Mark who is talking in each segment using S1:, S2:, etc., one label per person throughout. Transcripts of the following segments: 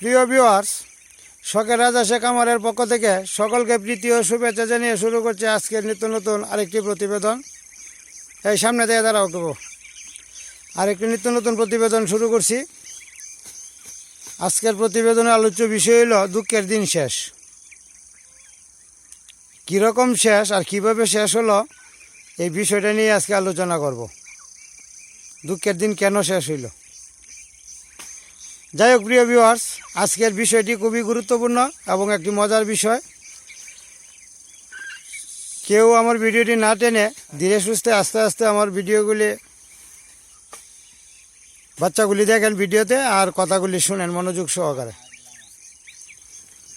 S1: প্রিয় ভিউয়ার্স, শখের রাজা শেখ আমারের পক্ষ থেকে সকলকে প্রীতি ও শুভেচ্ছা জানিয়ে শুরু করছে আজকের নিত্য নতুন আরেকটি প্রতিবেদন। এই সামনে দিয়ে দাঁড়াও দেবো, আরেকটি নিত্য নতুন প্রতিবেদন শুরু করছি। আজকের প্রতিবেদনের আলোচ্য বিষয় হলো দুঃখের দিন শেষ। কীরকম শেষ আর কিভাবে শেষ হলো, এই বিষয়টা নিয়ে আজকে আলোচনা করব। দুঃখের দিন কেন শেষ হইল। যাই হোক প্রিয় ভিউয়ার্স, আজকের বিষয়টি খুবই গুরুত্বপূর্ণ এবং একটি মজার বিষয়। কেউ আমার ভিডিওটি না টেনে ধীরে সুস্থে আস্তে আস্তে আমার ভিডিওগুলি বাচ্চাগুলি দেখেন ভিডিওতে, আর কথাগুলি শুনেন মনোযোগ সহকারে।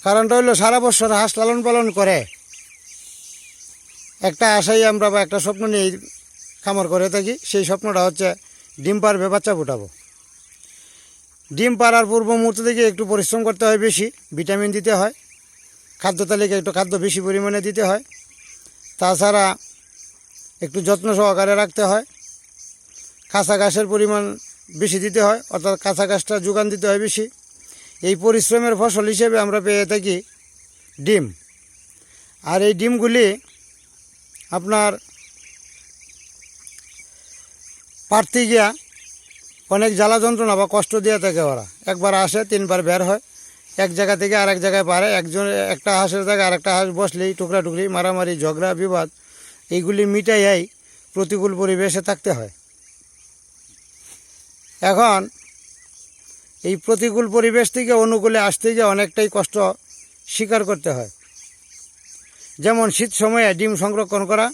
S1: কারণটা হলো সারা বছর হাঁস লালন পালন করে একটা আশাই আমরা বা একটা স্বপ্ন নিয়ে খামার করে থাকি। সেই স্বপ্নটা হচ্ছে ডিম পারবে, বাচ্চা ফুটাবো। ডিম পাড়ার পূর্ব মুহূর্ত থেকে একটু পরিশ্রম করতে হয়, বেশি ভিটামিন দিতে হয়, খাদ্য তালিকায় একটু খাদ্য বেশি পরিমাণে দিতে হয়, তাছাড়া একটু যত্ন সহকারে রাখতে হয়, কাঁচা ঘাসের পরিমাণ বেশি দিতে হয়, অর্থাৎ কাঁচা ঘাসটা যোগান দিতে হয় বেশি। এই পরিশ্রমের ফসল হিসেবে আমরা পেয়ে থাকি ডিম। আর এই ডিমগুলি আপনার পারতে গিয়া অনেক জ্বালা যন্ত্রণা বা কষ্ট দিয়ে থাকে। ওরা একবার আসে, তিনবার বের হয়, এক জায়গা থেকে আরেক জায়গায় পারে। একটা হাঁসের জায়গায় আরেকটা হাঁস বসলেই টুকরা টুকরি, মারামারি, ঝগড়া, বিবাদ এইগুলি মিটাইয়াই প্রতিকূল পরিবেশে থাকতে হয়। এখন এই প্রতিকূল পরিবেশ থেকে অনুকূলে আসতে গিয়ে অনেকটাই কষ্ট স্বীকার করতে হয়। যেমন শীত সময়ে ডিম সংরক্ষণ করা,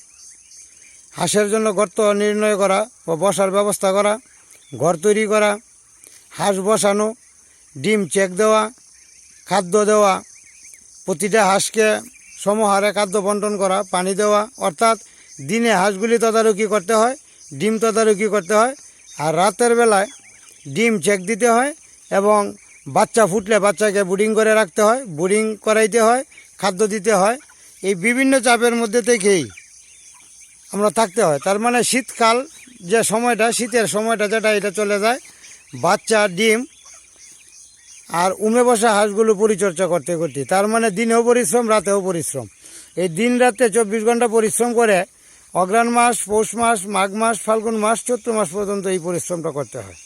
S1: হাঁসের জন্য গর্ত নির্ণয় করা ও বসার ব্যবস্থা করা, ঘর তৈরি করা, হাঁস বসানো, ডিম চেক দেওয়া, খাদ্য দেওয়া, প্রতিটা হাঁসকে সমহারে খাদ্য বন্টন করা, পানি দেওয়া। অর্থাৎ দিনে হাঁসগুলি তদারকি করতে হয়, ডিম তদারকি করতে হয়, আর রাতের বেলায় ডিম চেক দিতে হয় এবং বাচ্চা ফুটলে বাচ্চাকে বুডিং করে রাখতে হয়, বুডিং করাইতে হয়, খাদ্য দিতে হয়। এই বিভিন্ন চাপের মধ্যে থেকেই আমরা থাকতে হয়। তার মানে শীতকাল যে সময়টা, শীতের সময়টা যেটা, এটা চলে যায় বাচ্চা, ডিম আর উমে বসা হাঁসগুলো পরিচর্যা করতে করতে। তার মানে দিনেও পরিশ্রম, রাতেও পরিশ্রম। এই দিন রাতে 24 ঘন্টা পরিশ্রম করে অগ্রহায়ণ মাস, পৌষ মাস, মাঘ মাস, ফাল্গুন মাস, চৈত্র মাস পর্যন্ত এই পরিশ্রমটা করতে হয়।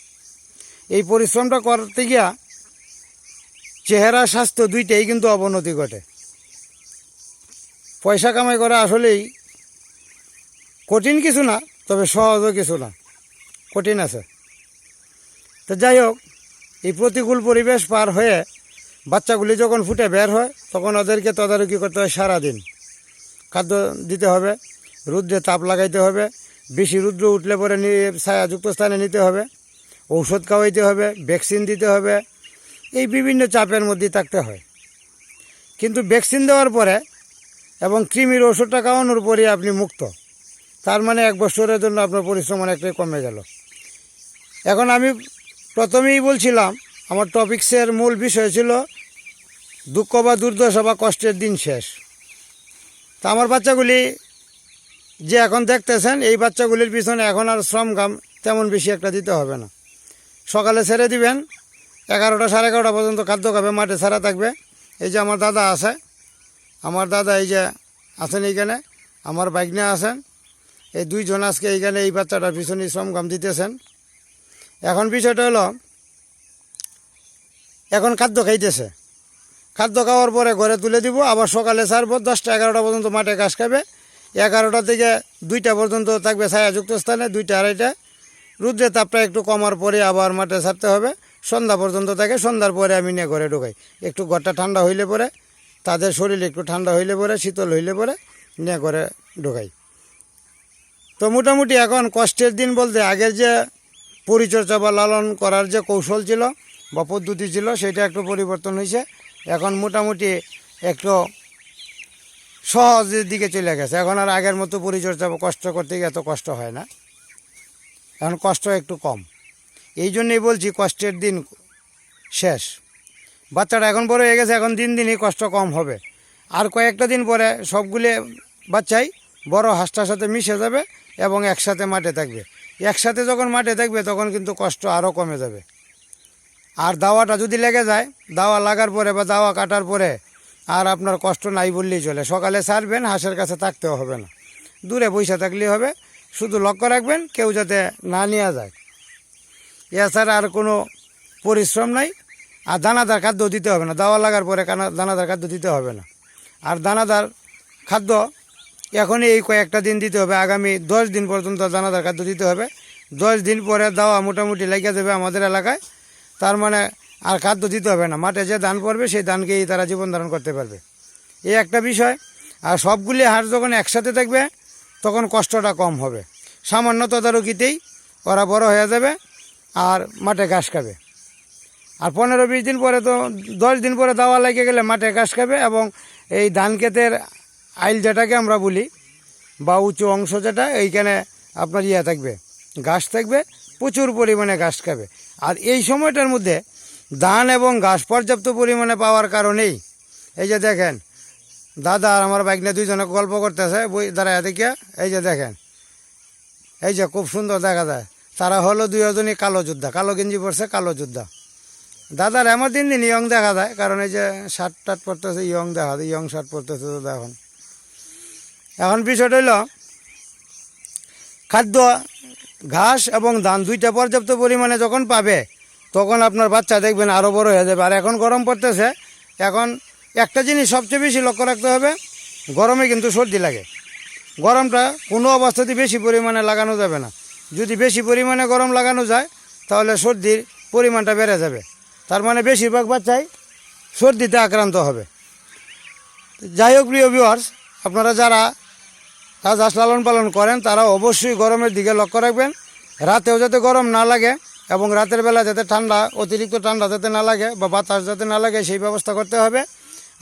S1: এই পরিশ্রমটা করতে গিয়া চেহারা, স্বাস্থ্য দুইটাই কিন্তু অবনতি ঘটে। পয়সা কামাই করা আসলেই কঠিন কিছু না, তবে সহজও কিছু না, কঠিন আছে। তো যাই হোক, এই প্রতিকূল পরিবেশ পার হয়ে বাচ্চাগুলি যখন ফুটে বের হয়, তখন ওদেরকে তদারকি করতে হয় সারাদিন। খাদ্য দিতে হবে, রৌদ্রে তাপ লাগাইতে হবে, বেশি রৌদ্র উঠলে পরে ছায়াযুক্ত স্থানে নিতে হবে, ঔষধ খাওয়াইতে হবে, ভ্যাকসিন দিতে হবে। এই বিভিন্ন চাপের মধ্যে থাকতে হয়। কিন্তু ভ্যাকসিন দেওয়ার পরে এবং কৃমির ওষুধটা খাওয়ানোর পরে আপনি মুক্ত। তার মানে 1 বছরের জন্য আপনার পরিশ্রম অনেকটাই কমে গেল। এখন আমি প্রথমেই বলছিলাম, আমার টপিক্সের মূল বিষয় ছিল দুঃখ বা দুর্দশা বা কষ্টের দিন শেষ। তা আমার বাচ্চাগুলি যে এখন দেখতেছেন, এই বাচ্চাগুলির পিছনে এখন আর শ্রম ঘাম তেমন বেশি একটা দিতে হবে না। সকালে ছেড়ে দিবেন, 11টা সাড়ে 11টা পর্যন্ত খাদ্য খাবে, মাঠে ছাড়া থাকবে। এই যে আমার দাদা আছে, আমার দাদা এই যে আছেন এইখানে, আমার বাইকনে আছেন, এই 2 জন আজকে এইখানে এই বাচ্চাটার পিছনে শ্রম ঘাম দিতেছেন। এখন বিষয়টা হলো, এখন খাদ্য খাইতেছে, খাদ্য খাওয়ার পরে ঘরে তুলে দিব, আবার সকালে ছাড়বো। 10টা 11টা পর্যন্ত মাঠে ঘাস খাবে, 11টা থেকে 2টা পর্যন্ত থাকবে ছায়াযুক্ত স্থানে, 2টা 2:30। রৌদ্রের তাপটা একটু কমার পরে আবার মাঠে ছাড়তে হবে, সন্ধ্যা পর্যন্ত থাকে। সন্ধ্যার পরে আমি নিয়ে ঘরে ঢোকাই। একটু ঘরটা ঠান্ডা হইলে পরে, তাদের শরীর একটু ঠান্ডা হইলে পরে, শীতল হইলে পরে নিয়ে ঘরে ঢোকাই। তো মোটামুটি এখন কষ্টের দিন বলতে, আগের যে পরিচর্যা বা লালন করার যে কৌশল ছিল বা পদ্ধতি ছিল, সেটা একটু পরিবর্তন হয়েছে। এখন মোটামুটি একটু সহজের দিকে চলে গেছে। এখন আর আগের মতো পরিচর্যা বা কষ্ট করতে গিয়ে এত কষ্ট হয় না, এখন কষ্ট একটু কম। এই জন্যই বলছি কষ্টের দিন শেষ। বাচ্চাটা এখন বড় হয়ে গেছে, এখন দিন দিনই কষ্ট কম হবে। আর কয়েকটা দিন পরে সবগুলো বাচ্চাই বড় হাঁসটার সাথে মিশে যাবে এবং একসাথে মাঠে থাকবে। একসাথে যখন মাঠে থাকবে তখন কিন্তু কষ্ট আরও কমে যাবে। আর দাওয়াটা যদি লেগে যায়, দাওয়া লাগার পরে বা দাওয়া কাটার পরে আর আপনার কষ্ট নাই বললেই চলে। সকালে ছাড়বেন, হাঁসের কাছে থাকতেও হবে না, দূরে বসে থাকলেই হবে। শুধু লক্ষ্য রাখবেন কেউ যাতে না নিয়ে যায়। এছাড়া আর কোনো পরিশ্রম নাই। আর দানাদার খাদ্য দিতে হবে না, দাওয়া লাগার পরে দানাদার খাদ্য দিতে হবে না। আর দানাদার খাদ্য এখনই এই কয়েকটা দিন দিতে হবে, আগামী 10 দিন পর্যন্ত দানাদার খাদ্য দিতে হবে। 10 দিন পরে দাওয়া মোটামুটি লেগে যাবে আমাদের এলাকায়, তার মানে আর খাদ্য দিতে হবে না। মাঠে যে ধান পড়বে সেই ধানকেই তারা জীবন ধারণ করতে পারবে, এই একটা বিষয়। আর সবগুলি হাঁস যখন একসাথে থাকবে তখন কষ্টটা কম হবে। সামান্য তদারকিতেই ওরা বড় হয়ে যাবে আর মাঠে ঘাস খাবে। আর 15-20 দিন পরে তো 10 দিন পরে দাওয়া লেগে গেলে মাঠে ঘাস খাবে। এবং এই ধান ক্ষেতের আইল যেটাকে আমরা বলি বা উঁচু অংশ যেটা, এইখানে আপনার থাকবে, ঘাস থাকবে, প্রচুর পরিমাণে ঘাস খাবে। আর এই সময়টার মধ্যে ধান এবং ঘাস পর্যাপ্ত পরিমাণে পাওয়ার কারণেই এই যে দেখেন দাদা আর আমার বাইক নিয়ে দুইজনে গল্প করতেছে বই দাঁড়ায় দেখিয়া। এই যে দেখেন, এই যে খুব সুন্দর দেখা যায়, তারা হলো দুজনই কালো যোদ্ধা, কালো গেঞ্জি পরছে, কালো যোদ্ধা। দাদার এমন দিন দিন ইয়ং দেখা যায়, কারণ এই যে শার্ট টার্ট পরতেছে ইয়ং দেখা যায়, ইয়ং শার্ট পরতেছে দাদা। এখন বিষয়টা হইল খাদ্য, ঘাস এবং ধান দুইটা পর্যাপ্ত পরিমাণে যখন পাবে তখন আপনার বাচ্চা দেখবেন আরও বড় হয়ে যাবে। আর এখন গরম পড়তেছে, এখন একটা জিনিস সবচেয়ে বেশি লক্ষ্য রাখতে হবে, গরমে কিন্তু সর্দি লাগে। গরমটা কোনো অবস্থাতেই বেশি পরিমাণে লাগানো যাবে না। যদি বেশি পরিমাণে গরম লাগানো যায় তাহলে সর্দির পরিমাণটা বেড়ে যাবে, তার মানে বেশিরভাগ বাচ্চাই সর্দিতে আক্রান্ত হবে। যাই হোক প্রিয় ভিউয়ার্স, আপনারা যারা হাঁস লালন পালন করেন তারা অবশ্যই গরমের দিকে লক্ষ্য রাখবেন। রাতেও যাতে গরম না লাগে এবং রাতের বেলা যাতে ঠান্ডা, অতিরিক্ত ঠান্ডা যাতে না লাগে বা বাতাস যাতে না লাগে সেই ব্যবস্থা করতে হবে।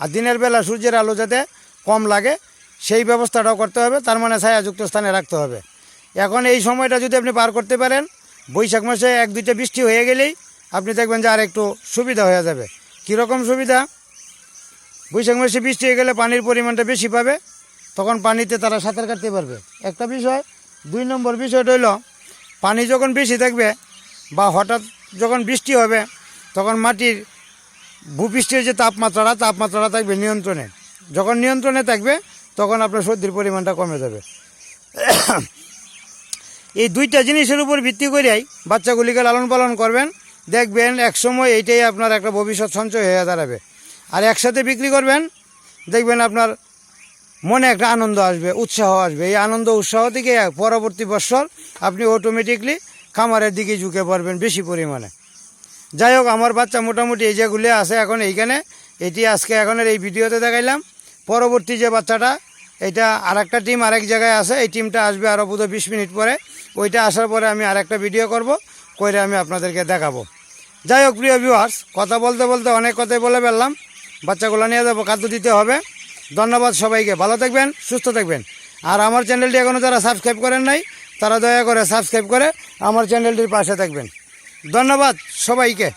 S1: আর দিনের বেলা সূর্যের আলো যাতে কম লাগে সেই ব্যবস্থাটাও করতে হবে, তার মানে ছায়াযুক্ত স্থানে রাখতে হবে। এখন এই সময়টা যদি আপনি পার করতে পারেন, বৈশাখ মাসে 1-2টা বৃষ্টি হয়ে গেলেই আপনি দেখবেন যে আর একটু সুবিধা হয়ে যাবে। কীরকম সুবিধা? বৈশাখ মাসে বৃষ্টি হয়ে গেলে পানির পরিমাণটা বেশি পাবে, তখন পানিতে তারা সাঁতার কাটতে পারবে, একটা বিষয়। 2 নম্বর বিষয়টা হইল, পানি যখন বেশি থাকবে বা হঠাৎ যখন বৃষ্টি হবে তখন মাটির ভূপৃষ্ঠের যে তাপমাত্রাটা থাকবে নিয়ন্ত্রণে। যখন নিয়ন্ত্রণে থাকবে তখন আপনার সর্দির পরিমাণটা কমে যাবে। এই 2টা জিনিসের উপর ভিত্তি করেই বাচ্চাগুলিকে লালন পালন করবেন, দেখবেন একসময় এইটাই আপনার একটা ভবিষ্যৎ সঞ্চয় হয়ে দাঁড়াবে। আর একসাথে বিক্রি করবেন, দেখবেন আপনার মনে একটা আনন্দ আসবে, উৎসাহ আসবে। এই আনন্দ উৎসাহ থেকে পরবর্তী বছর আপনি অটোমেটিকলি খামারের দিকে ঝুঁকে পড়বেন বেশি পরিমাণে। যাই হোক, আমার বাচ্চা মোটামুটি এই যেগুলি আছে এখন এইখানে, এটি আজকে এখনের এই ভিডিওতে দেখাইলাম। পরবর্তী যে বাচ্চাটা, এটা আরেকটা টিম আরেক জায়গায় আছে, এই টিমটা আসবে আরও বোধহয় 20 মিনিট পরে। ওইটা আসার পরে আমি আরেকটা ভিডিও করব, করে আমি আপনাদেরকে দেখাবো। যাই হোক প্রিয় ভিউয়ার্স, কথা বলতে বলতে অনেক কথাই বলে ফেললাম। বাচ্চাগুলো নিয়ে যাবো, খাদ্য দিতে হবে। ধন্যবাদ সবাইকে, ভালো থাকবেন, সুস্থ থাকবেন। আর আমার চ্যানেলটি এখনও যারা সাবস্ক্রাইব করেন নাই তারা দয়া করে সাবস্ক্রাইব করে আমার চ্যানেলটির পাশে থাকবেন। ধন্যবাদ সবাইকে।